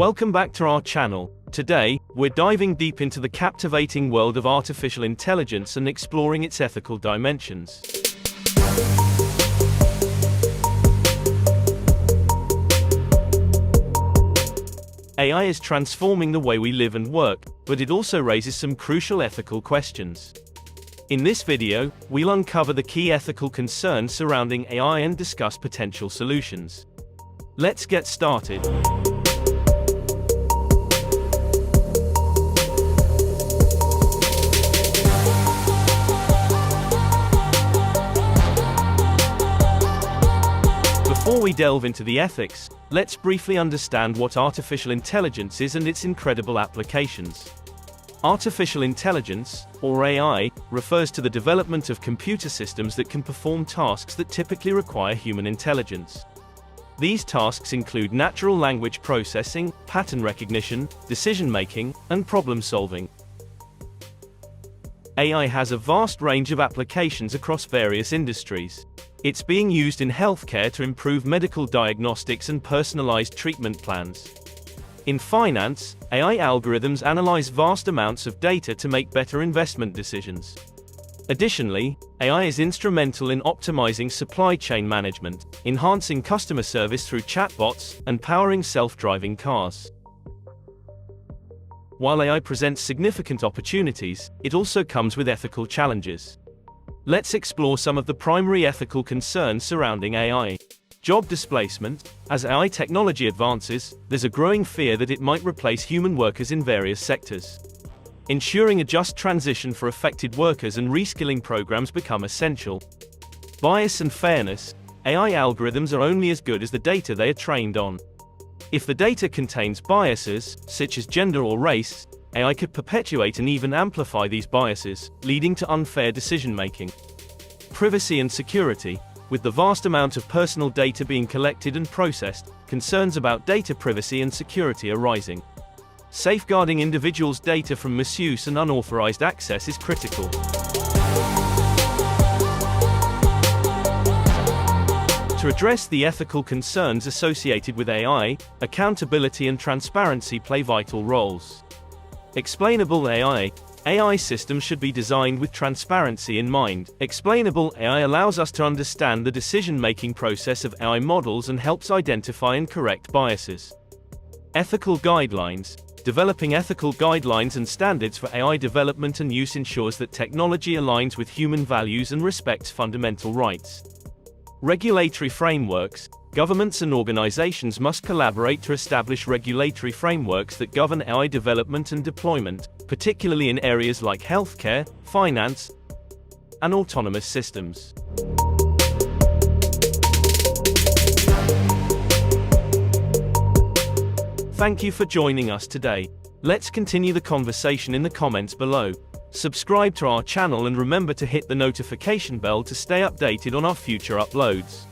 Welcome back to our channel. Today, we're diving deep into the captivating world of artificial intelligence and exploring its ethical dimensions. AI is transforming the way we live and work, but it also raises some crucial ethical questions. In this video, we'll uncover the key ethical concerns surrounding AI and discuss potential solutions. Let's get started. Before we delve into the ethics, let's briefly understand what artificial intelligence is and its incredible applications. Artificial intelligence, or AI, refers to the development of computer systems that can perform tasks that typically require human intelligence. These tasks include natural language processing, pattern recognition, decision-making, and problem-solving. AI has a vast range of applications across various industries. It's being used in healthcare to improve medical diagnostics and personalized treatment plans. In finance, AI algorithms analyze vast amounts of data to make better investment decisions. Additionally, AI is instrumental in optimizing supply chain management, enhancing customer service through chatbots, and powering self-driving cars. While AI presents significant opportunities, it also comes with ethical challenges. Let's explore some of the primary ethical concerns surrounding AI. Job displacement. As AI technology advances, there's a growing fear that it might replace human workers in various sectors. Ensuring a just transition for affected workers and reskilling programs become essential. Bias and fairness. AI algorithms are only as good as the data they are trained on. If the data contains biases, such as gender or race, AI could perpetuate and even amplify these biases, leading to unfair decision-making. Privacy and security. With the vast amount of personal data being collected and processed, concerns about data privacy and security are rising. Safeguarding individuals' data from misuse and unauthorized access is critical. To address the ethical concerns associated with AI, accountability and transparency play vital roles. Explainable AI. AI systems should be designed with transparency in mind. Explainable AI allows us to understand the decision-making process of AI models and helps identify and correct biases. Ethical guidelines. Developing ethical guidelines and standards for AI development and use ensures that technology aligns with human values and respects fundamental rights. Regulatory frameworks. Governments and organizations must collaborate to establish regulatory frameworks that govern AI development and deployment, particularly in areas like healthcare, finance, and autonomous systems. Thank you for joining us today. Let's continue the conversation in the comments below. Subscribe to our channel and remember to hit the notification bell to stay updated on our future uploads.